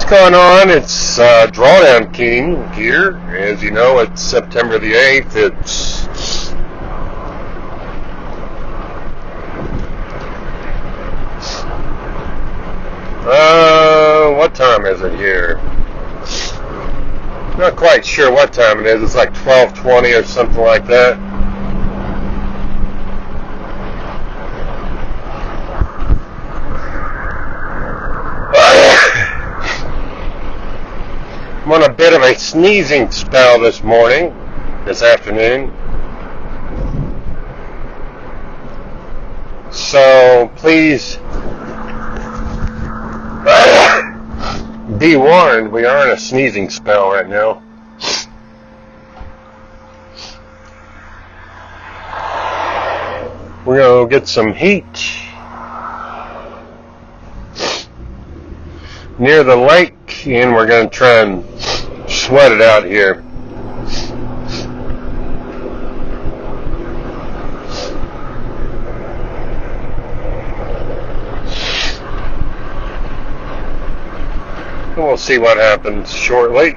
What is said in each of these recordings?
going on? It's Drawdown King here. As you know, it's September the 8th. It's what time is it here? Not quite sure what time it is. It's like 12:20 or something like that. I'm on a bit of a sneezing spell this afternoon. So please be warned, we are in a sneezing spell right now. We're going to get some heat near the lake, and we're going to try and sweat it out here. And we'll see what happens shortly.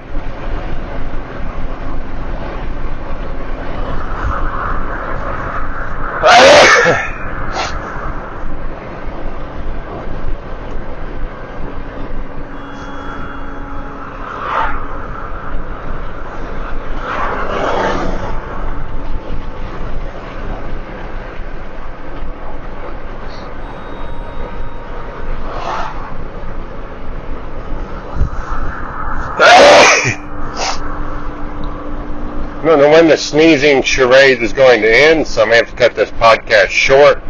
I don't know when the sneezing charade is going to end, so I'm going to have to cut this podcast short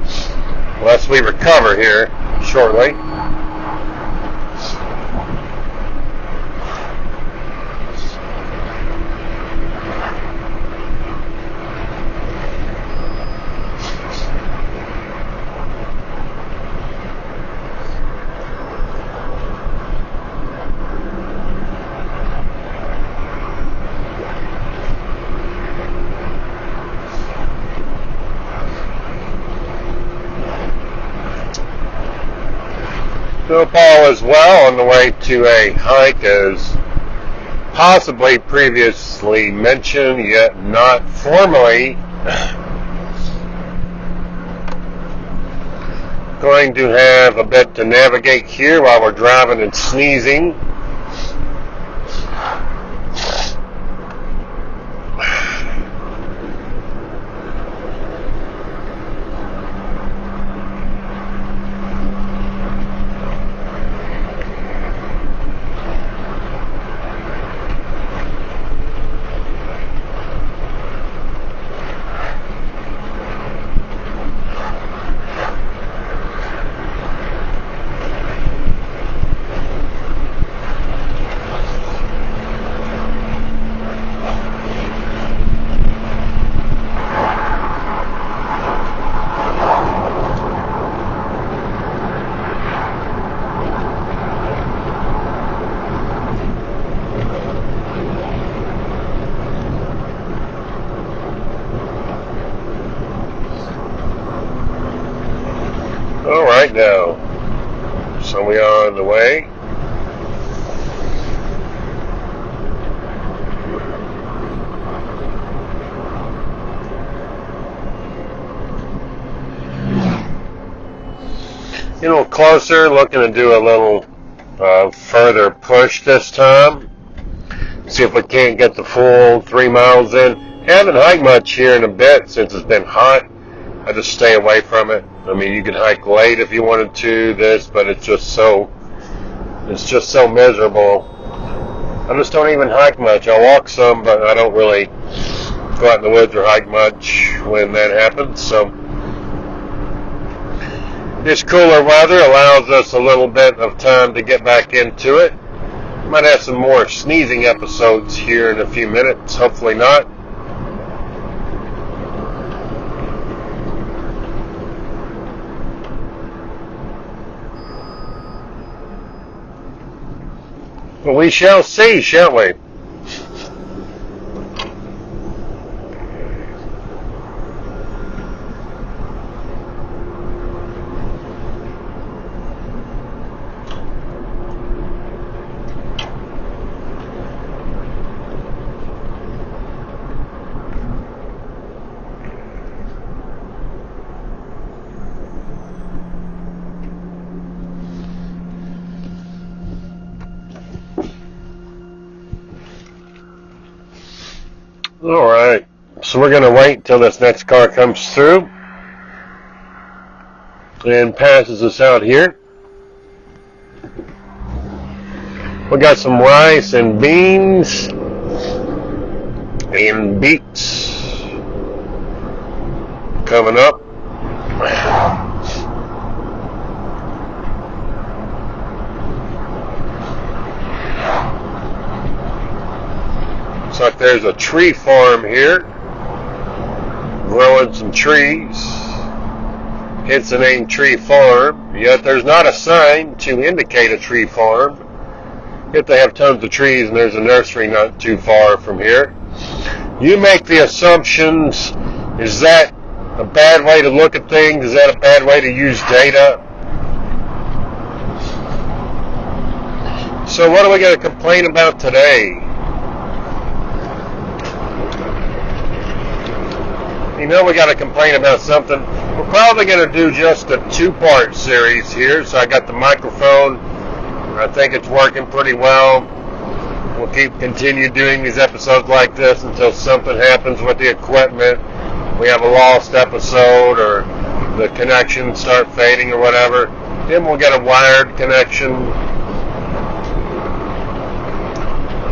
unless we recover here shortly. Hope all is well on the way to a hike, as possibly previously mentioned, yet not formally. Going to have a bit to navigate here while we're driving and sneezing. All right now, so we are on the way. A little closer, looking to do a little further push this time. See if we can't get the full 3 miles in. Haven't hiked much here in a bit since it's been hot. I just stay away from it. I mean, you can hike late if you wanted to, but it's just so miserable. I just don't even hike much. I walk some, but I don't really go out in the woods or hike much when that happens. So this cooler weather allows us a little bit of time to get back into it. Might have some more sneezing episodes here in a few minutes. Hopefully not. Well, we shall see, shan't we? Alright, so we're going to wait until this next car comes through and passes us out here. We got some rice and beans and beets coming up. Looks like there's a tree farm here, growing some trees. Hence the name Tree Farm. Yet there's not a sign to indicate a tree farm. Yet they have tons of trees, and there's a nursery not too far from here. You make the assumptions. Is that a bad way to look at things? Is that a bad way to use data? So what are we going to complain about today? You know we got to complain about something. We're probably going to do just a two-part series here. So I got the microphone. I think it's working pretty well. We'll continue doing these episodes like this until something happens with the equipment. We have a lost episode or the connection start fading or whatever. Then we'll get a wired connection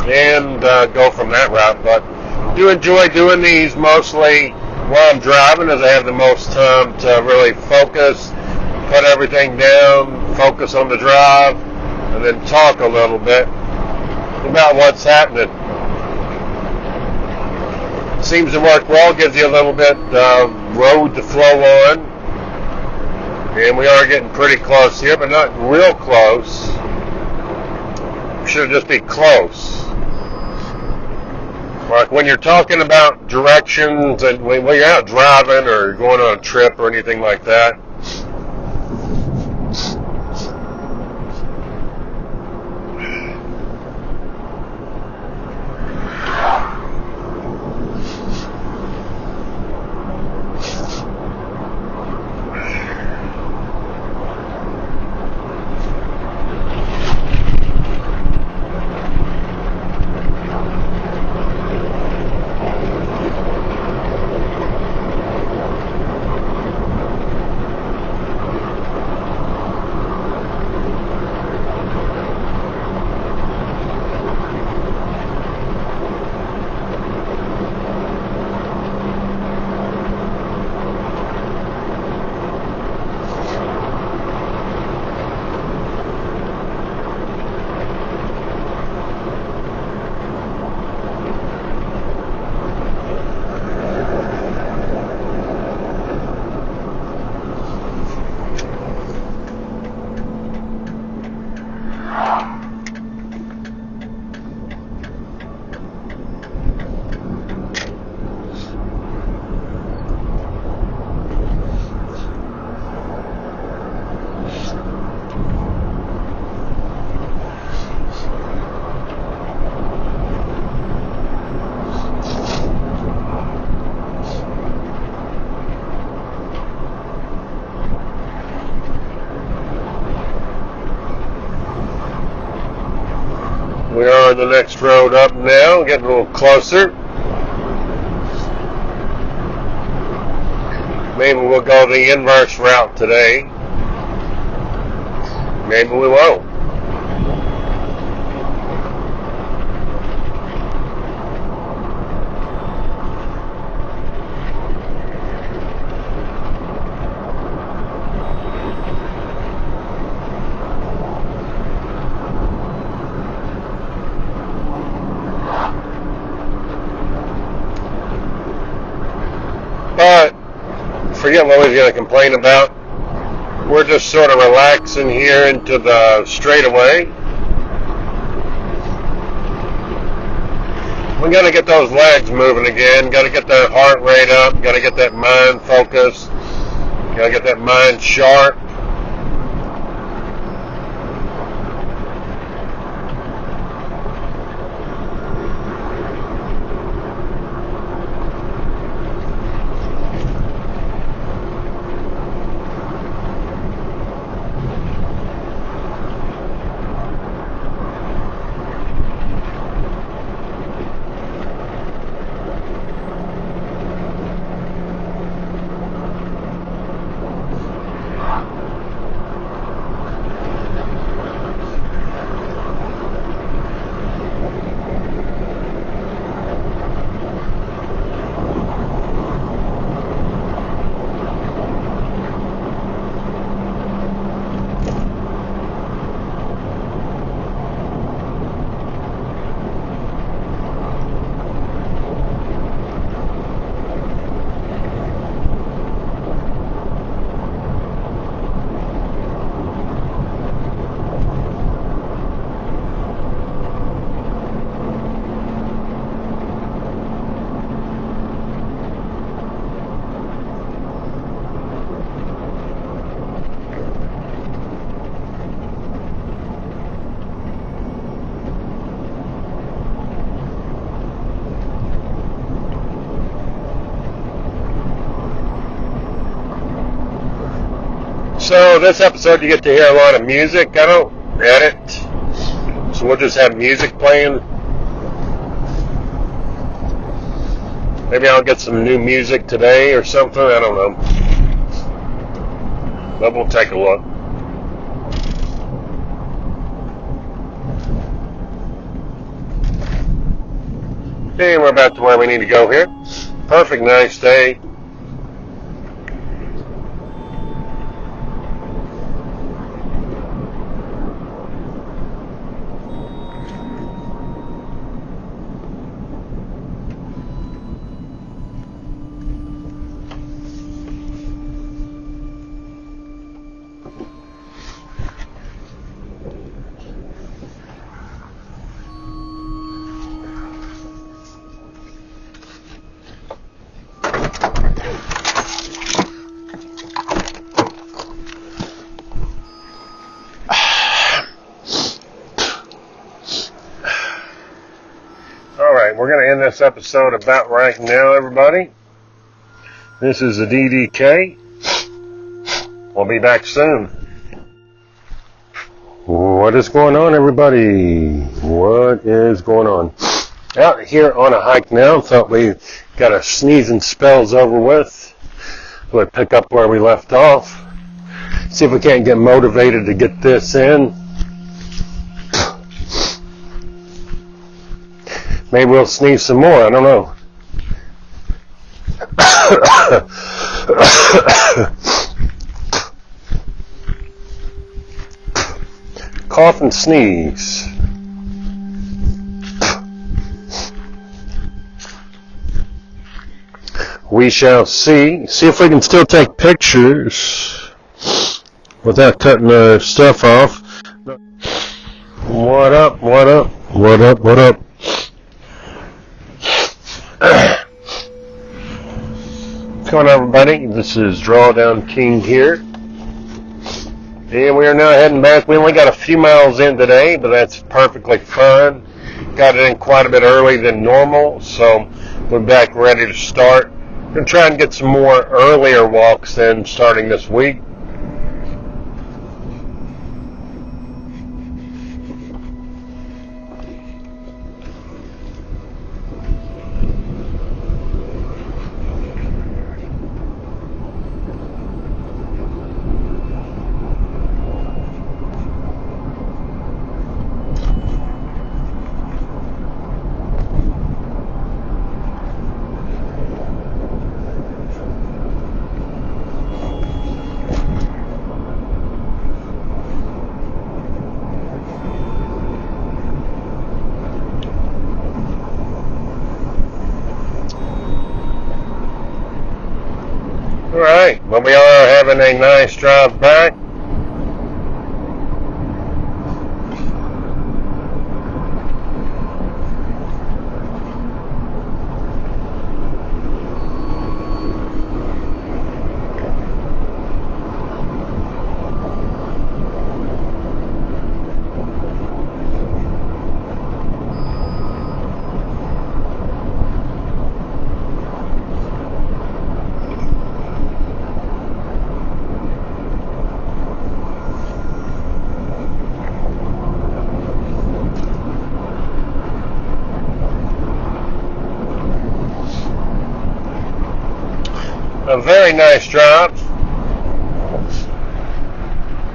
and go from that route. But I do enjoy doing these mostly while I'm driving, as I have the most time to really focus, put everything down, focus on the drive, and then talk a little bit about what's happening. Seems to work well, gives you a little bit road to flow on. And we are getting pretty close here, but not real close. Should just be close. Like when you're talking about directions and when you're out driving or going on a trip or anything like that, we are on the next road up now, getting a little closer. Maybe we'll go the inverse route today. Maybe we won't. But forget what we're going to complain about. We're just sort of relaxing here into the straightaway. We got to get those legs moving again. Got to get that heart rate up. Got to get that mind focused. Got to get that mind sharp. So this episode you get to hear a lot of music. I don't edit, so we'll just have music playing. Maybe I'll get some new music today or something. I don't know. But we'll take a look. And we're about to where we need to go here. Perfect, nice day. We're going to end this episode about right now, everybody. This is the DDK. We'll be back soon. What is going on, everybody? What is going on? Out here on a hike now. Thought we got our sneezing spells over with. We'll pick up where we left off. See if we can't get motivated to get this in. Maybe we'll sneeze some more. I don't know. Cough and sneeze. We shall see. See if we can still take pictures without cutting the stuff off. What up? What up? What up? What up? What's going on, everybody? This is Drawdown King here, and we are now heading back. We only got a few miles in today, but that's perfectly fine. Got it in quite a bit early than normal, so we're back ready to start. We're going to try and get some more earlier walks in starting this week. Alright, well, we are having a nice drive back. A very nice drive.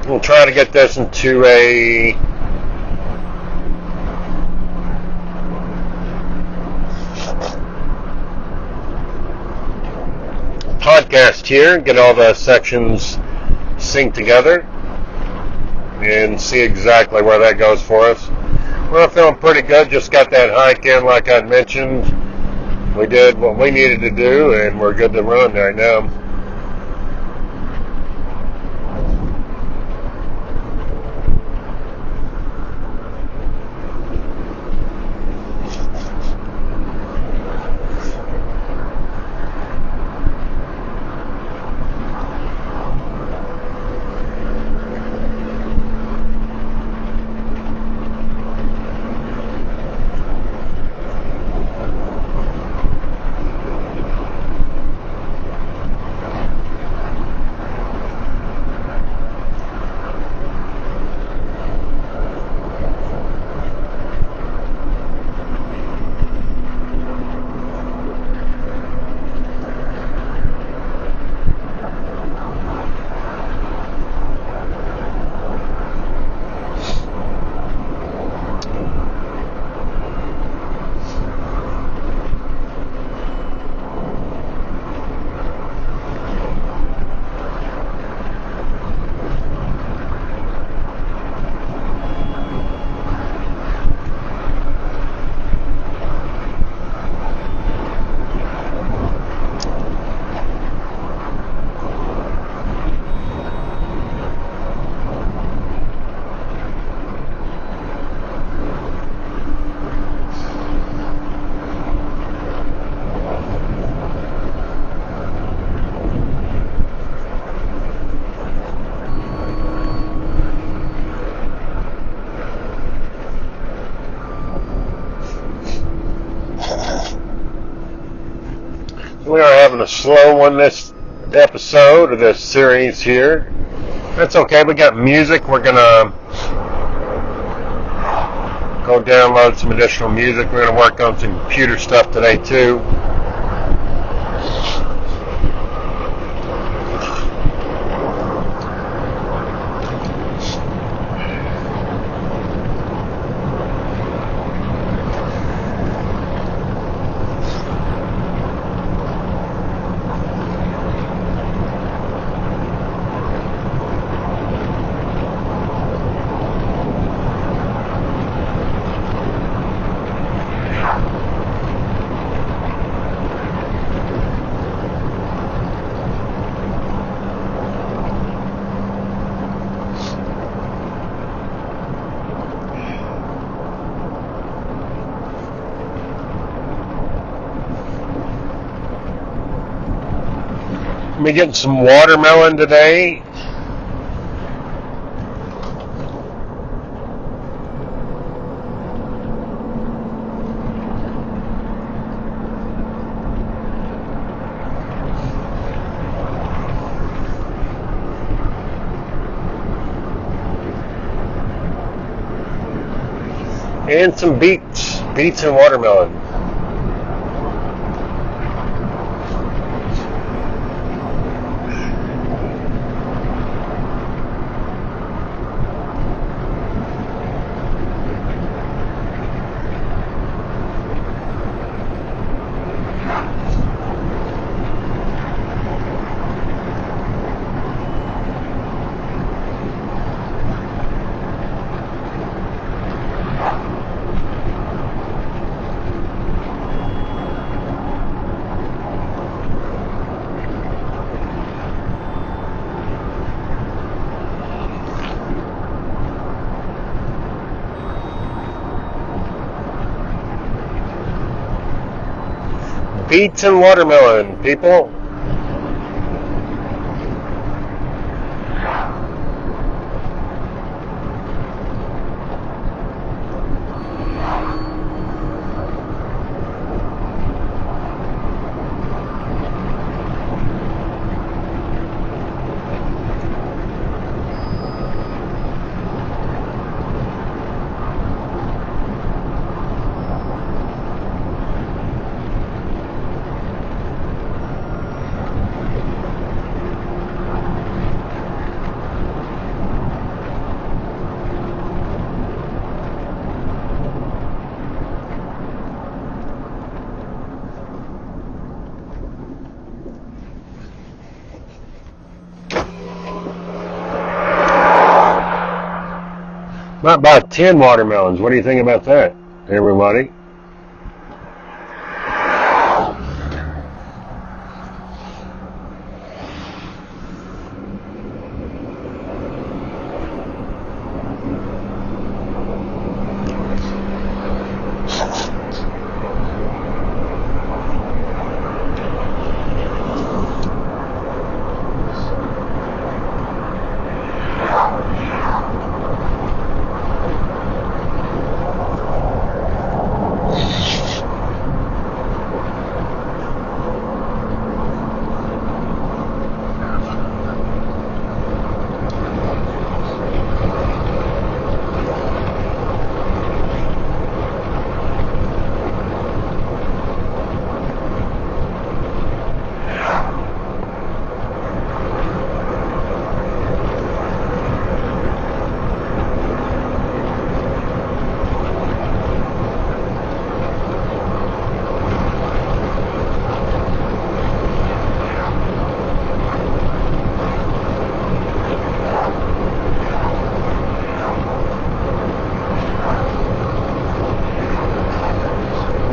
We'll try to get this into a podcast here, get all the sections synced together and see exactly where that goes for us. We're feeling pretty good. Just got that hike in like I mentioned. We did what we needed to do, and we're good to run right now. We are having a slow one this episode of this series here. That's okay. We got music. We're gonna go download some additional music. We're gonna work on some computer stuff today too. We getting some watermelon today. And some beets and watermelon. Beets and watermelon, people. About 10 watermelons. What do you think about that, everybody?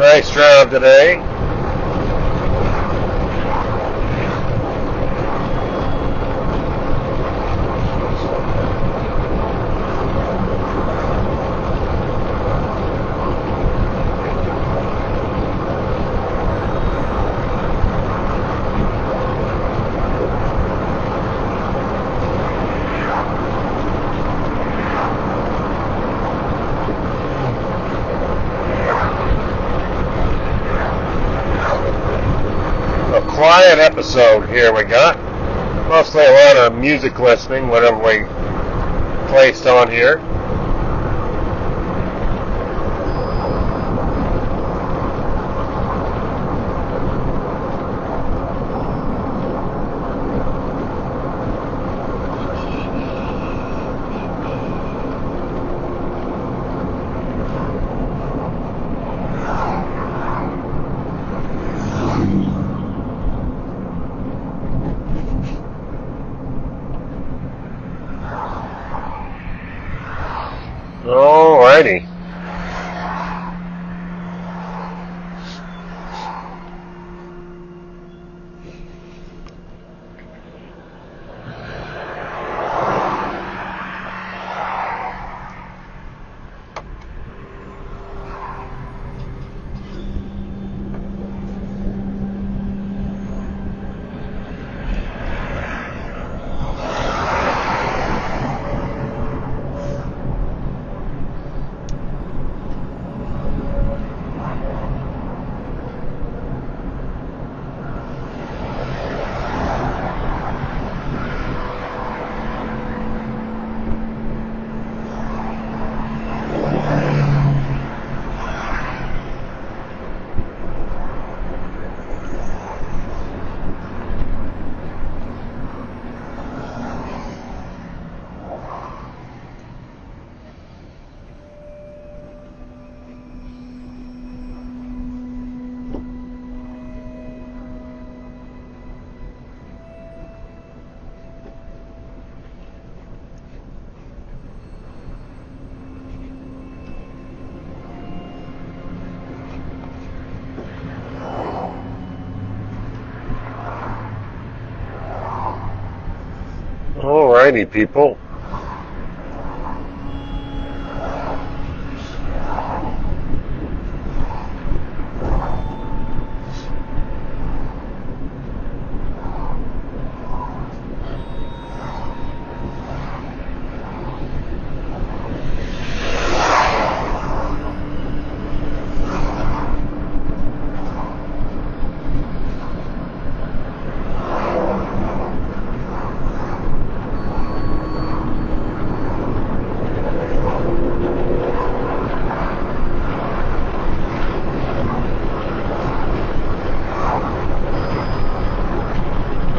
Nice drive today. quiet episode here we got. Mostly a lot of music listening, whatever we placed on here. Alrighty. Alrighty, people.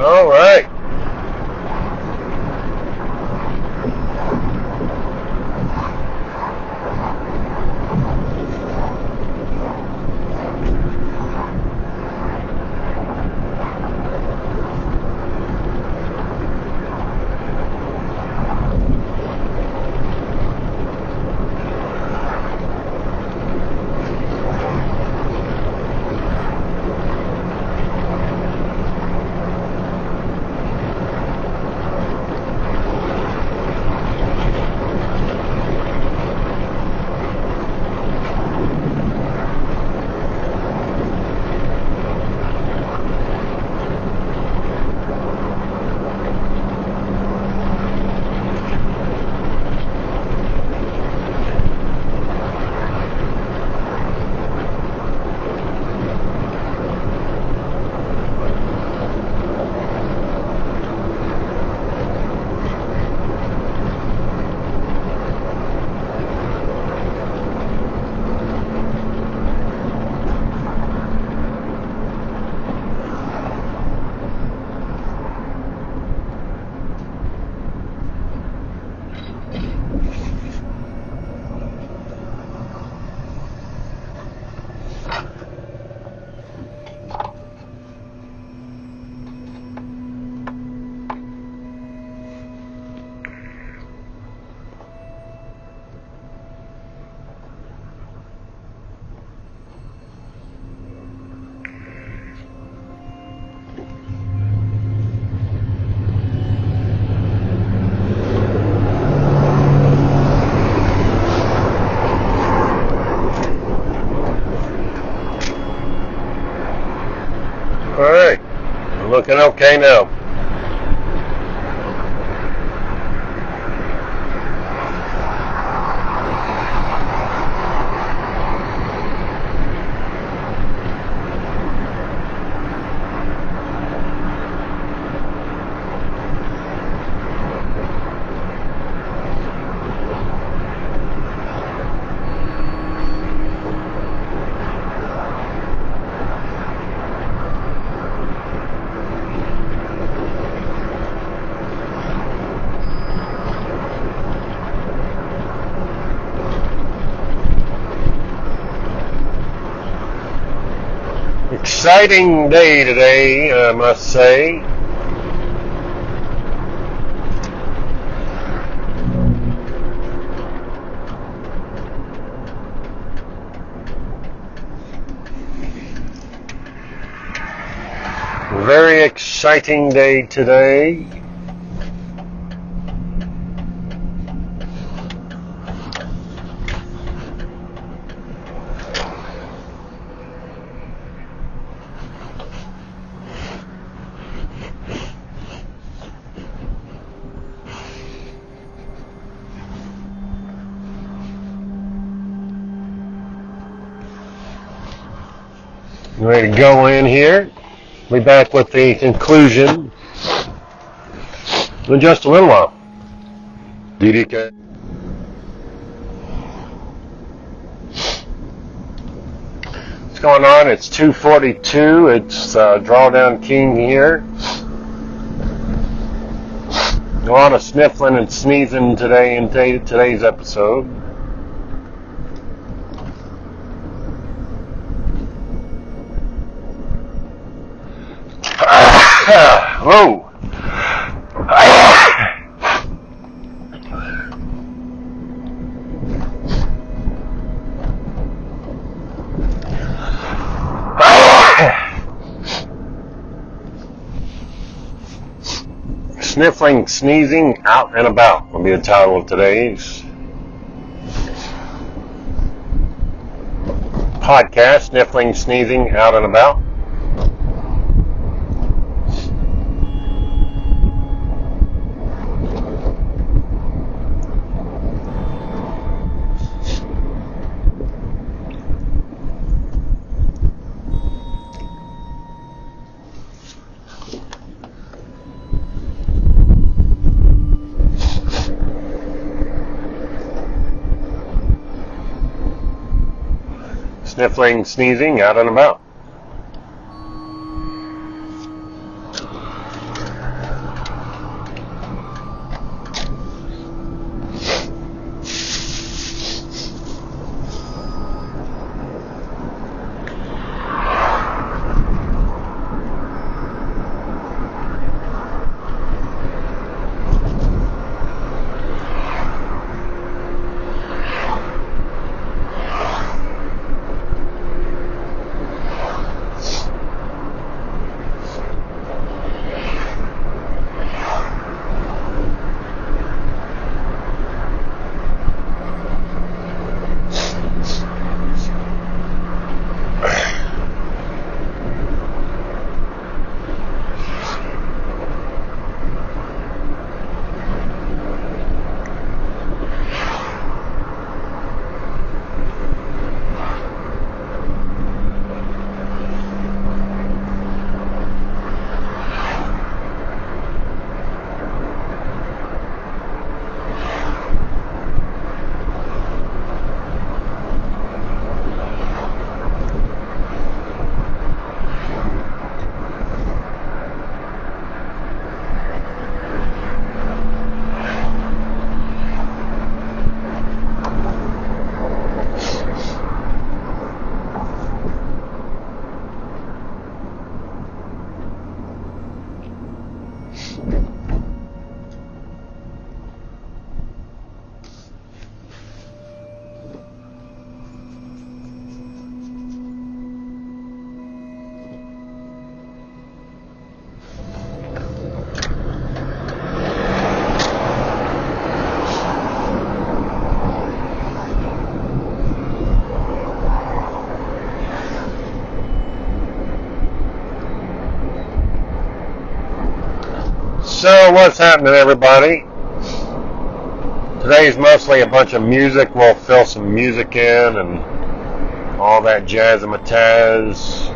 All right. All right, I'm looking okay now. exciting day today, I must say. Very exciting day today. Ready to go in here. Be back with the conclusion in just a little while. DDK. What's going on? It's 2:42. It's Drawdown King here. A lot of sniffling and sneezing today in today's episode. Whoa! Sniffling, sneezing, out and about will be the title of today's podcast. Sniffling, sneezing, out and about. Sniffling, sneezing, out and about. So what's happening, everybody? Today's mostly a bunch of music. We'll fill some music in and all that jazz-a-matazz.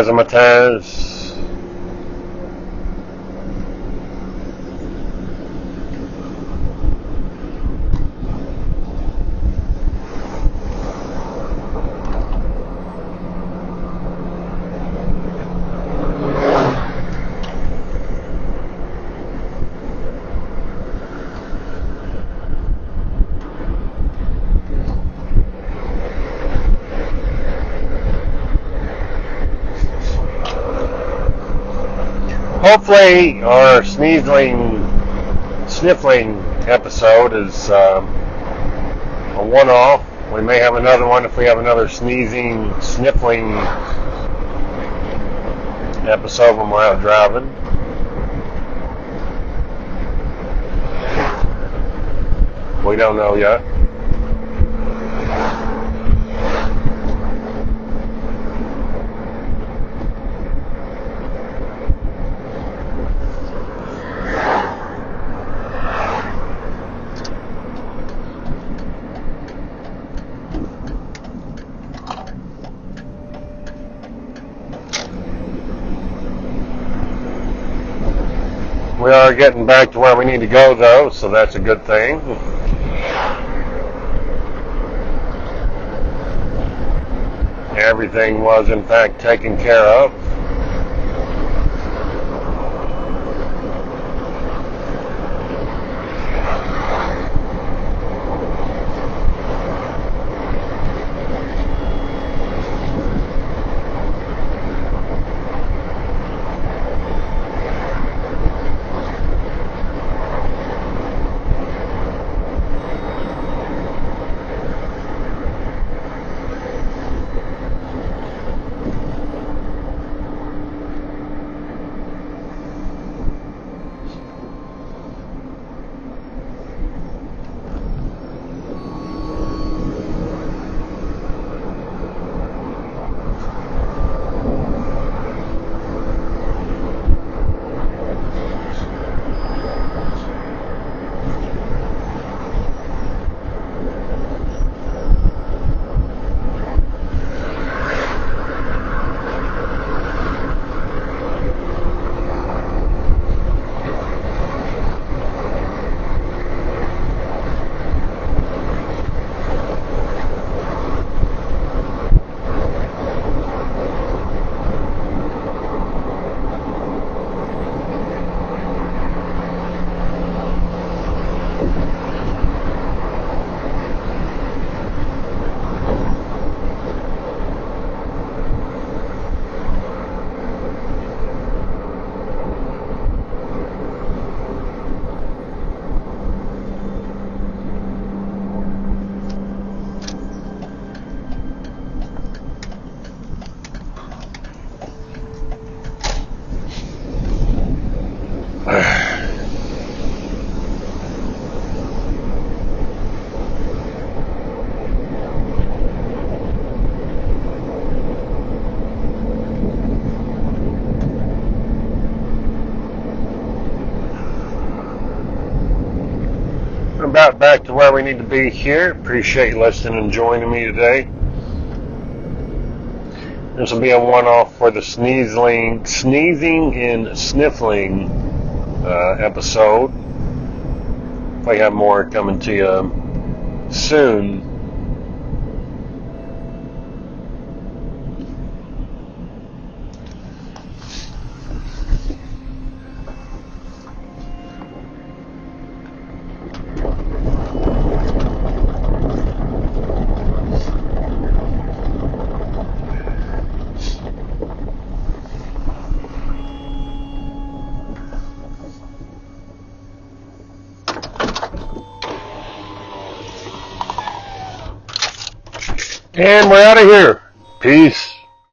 razzmatazz. Hopefully our sniffling episode is a one-off. We may have another one if we have another sniffling episode when we're out driving. We don't know yet. We are getting back to where we need to go, though, so that's a good thing. Everything was, in fact, taken care of. About back to where we need to be here. Appreciate you listening and joining me today. This will be a one-off for the sneezing and sniffling episode. I have more coming to you soon. And we're out of here. Peace.